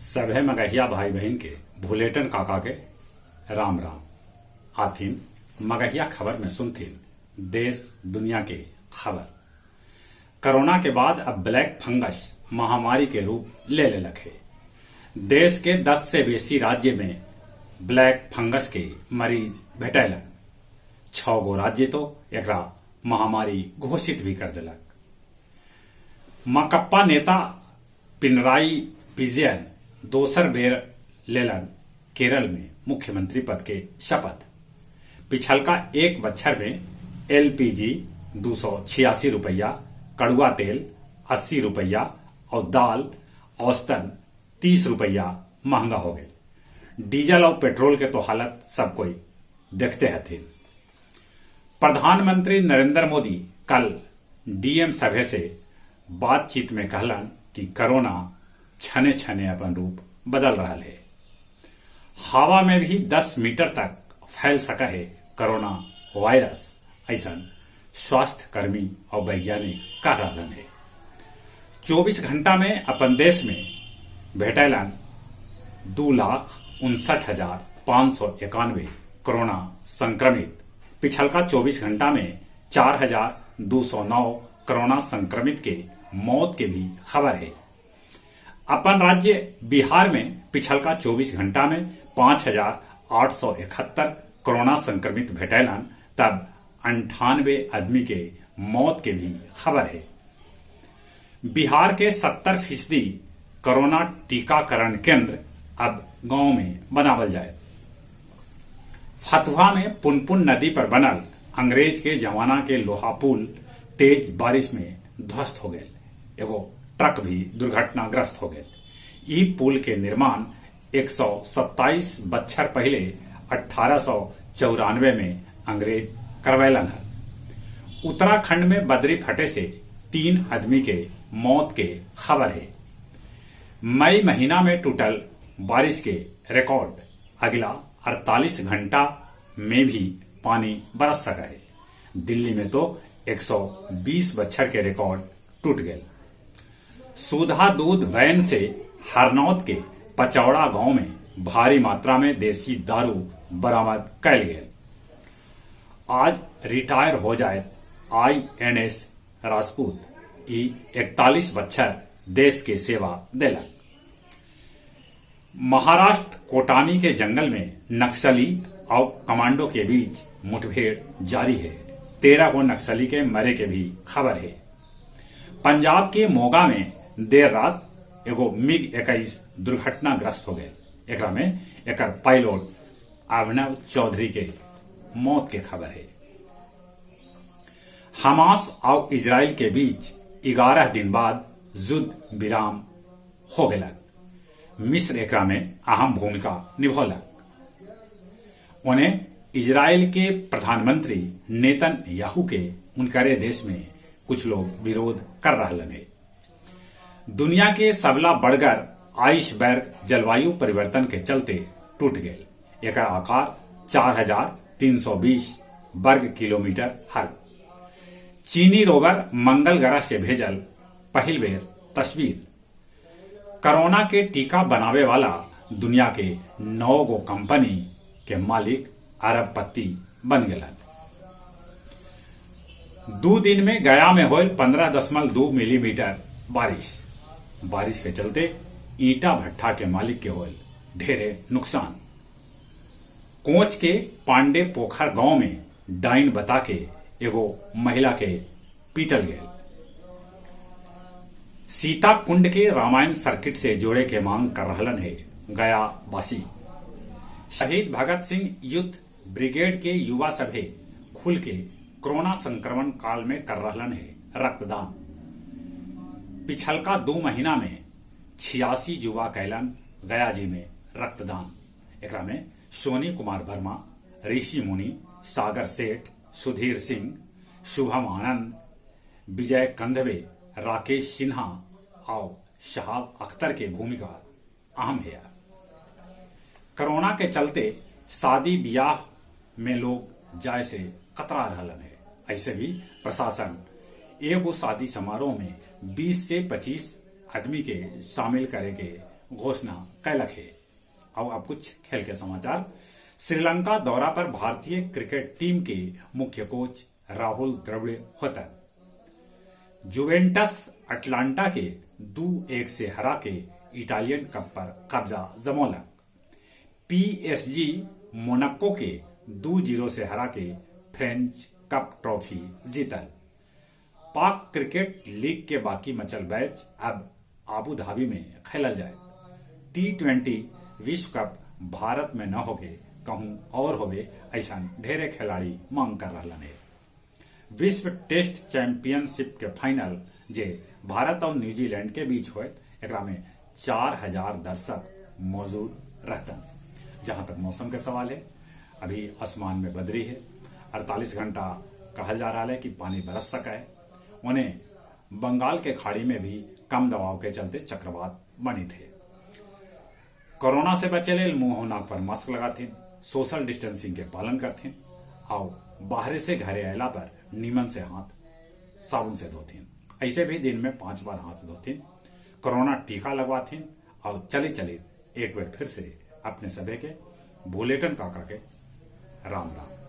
सभे मगहिया भाई बहन के भूलेटन काका के राम राम। आथिन मगहिया खबर में सुनथिन देश दुनिया के खबर। कोरोना के बाद अब ब्लैक फंगस महामारी के रूप ले लखे। देश के 10 से बेसी राज्य में ब्लैक फंगस के मरीज भेटैलन। 6 गो राज्य तो एकरा महामारी घोषित भी कर दिलक। माकप्पा नेता पिनराई विजयन दोसर बेर लेलन केरल में मुख्यमंत्री पद के शपथ। पिछलका एक बछर में एलपीजी 286 रुपया, कड़ुआ तेल 80 रुपया और दाल औसतन 30 रुपया महंगा हो गए। डीजल और पेट्रोल के तो हालत सब कोई देखते हथिन। प्रधानमंत्री नरेंद्र मोदी कल डीएम सभे से बातचीत में कहलन कि कोरोना छने छने अपन रूप बदल रहा है। हवा में भी 10 मीटर तक फैल सका है कोरोना वायरस, ऐसा स्वास्थ्य कर्मी और वैज्ञानिक कह रहा है। 24 घंटा में अपन देश में भेटैलन 2,59,591 कोरोना संक्रमित। पिछलका 24 घंटा में 4,209 कोरोना संक्रमित के मौत के भी खबर है। अपन राज्य बिहार में पिछलका 24 घंटा में 5,871 कोरोना संक्रमित भेटैलन, तब 98 आदमी के मौत के भी खबर है। बिहार के 70% कोरोना टीकाकरण केंद्र अब गांव में बनावल जाए। फतुहा में पुनपुन नदी पर बनल अंग्रेज के जमाना के लोहा पुल तेज बारिश में ध्वस्त हो गए। एगो ट्रक भी दुर्घटनाग्रस्त हो गए। ई पुल के निर्माण 127 बछर पहले 1894 में अंग्रेज करवैलन है। उत्तराखंड में बदरी फटे से 3 आदमी के मौत के खबर है। मई महीना में टूटल बारिश के रिकॉर्ड अगला 48 घंटा में भी पानी बरस सका है। दिल्ली में तो 120 बछर के रिकॉर्ड टूट गए। सुधा दूध वैन से हरनौत के पचौड़ा गांव में भारी मात्रा में देसी दारू बरामद कैल गए। आज रिटायर हो जाए आईएनएस राजपूत, 41 बछर देश के सेवा दिलक। महाराष्ट्र कोटामी के जंगल में नक्सली और कमांडो के बीच मुठभेड़ जारी है। 13 को नक्सली के मरे के भी खबर है। पंजाब के मोगा में देर रात एगो MiG-21 दुर्घटनाग्रस्त हो गए। एकरा में एकर पायलट अभिनव चौधरी के मौत के खबर है। हमास और इजराइल के बीच 11 दिन बाद युद्ध विराम हो गया। मिस्र एकरा में अहम भूमिका निभौलक। उन्हें इजराइल के प्रधानमंत्री नेतन्याहू के उनकरे देश में कुछ लोग विरोध कर रहे हैं। दुनिया के सबला बड़गर आइसबर्ग जलवायु परिवर्तन के चलते टूट गए। एक आकार 4,320 वर्ग किलोमीटर हल। चीनी रोवर मंगल ग्रह से भेजल पहल बेर तस्वीर। कोरोना के टीका बनावे वाला दुनिया के 9 गो कंपनी के मालिक अरबपति बन गए। 2 दिन में गया में होल 15.2 मिलीमीटर बारिश के चलते ईटा भट्ठा के मालिक के होल ढेरे नुकसान। कोच के पांडे पोखर गांव में डाइन बता के एगो महिला के पीटल गए। सीता कुंड के रामायण सर्किट से जोड़े के मांग कर रहलन है गया वासी। शहीद भगत सिंह यूथ ब्रिगेड के युवा सभे खुल के कोरोना संक्रमण काल में कर रहलन है रक्तदान। पिछलका 2 महीना में 86 युवा कैलन गया जी में रक्तदान। एकरा में सोनी कुमार वर्मा, ऋषि मुनि, सागर सेठ, सुधीर सिंह, शुभम आनंद, विजय कंधवे, राकेश सिन्हा और शहाब अख्तर के भूमिका अहम है। कोरोना के चलते शादी ब्याह में लोग जाए से कतरा रहलन है। ऐसे भी प्रशासन एगो शादी समारोह में 20 से 25 आदमी के शामिल करे के घोषणा कैलक है। अब कुछ खेल के समाचार। श्रीलंका दौरा पर भारतीय क्रिकेट टीम के मुख्य कोच राहुल द्रविड़ होता। जुवेंटस अटलांटा के 2-1 से हरा के इटालियन कप पर कब्जा जमौलक। पीएसजी मोनाको के 2-0 से हरा के फ्रेंच कप ट्रॉफी जीतल। पाक क्रिकेट लीग के बाकी मचल मैच अब आबू धाबी में खेलल जाए। T20 विश्व कप भारत में न होके कहूं और होवे ऐसा ढेरे खिलाड़ी मांग कर रहा है। विश्व टेस्ट चैंपियनशिप के फाइनल जे भारत और न्यूजीलैंड के बीच हुए, एकरा में 4000 दर्शक मौजूद रहता। जहां तक मौसम के सवाल है, अभी आसमान में बदरी है। 48 घंटा कहल जा रहा है कि पानी बरस सका है। उन्हें बंगाल के खाड़ी में भी कम दबाव के चलते चक्रवात बनी थे। कोरोना से बचे ले मुंह और नाक पर मास्क लगाते, सोशल डिस्टेंसिंग के पालन करते और बाहर से घरे आयला पर नीमन से हाथ साबुन से धोते। ऐसे भी दिन में 5 बार हाथ धोते, कोरोना टीका लगवाते और चले चले एक बार फिर से अपने सभी के बुलेटिन काका के राम राम।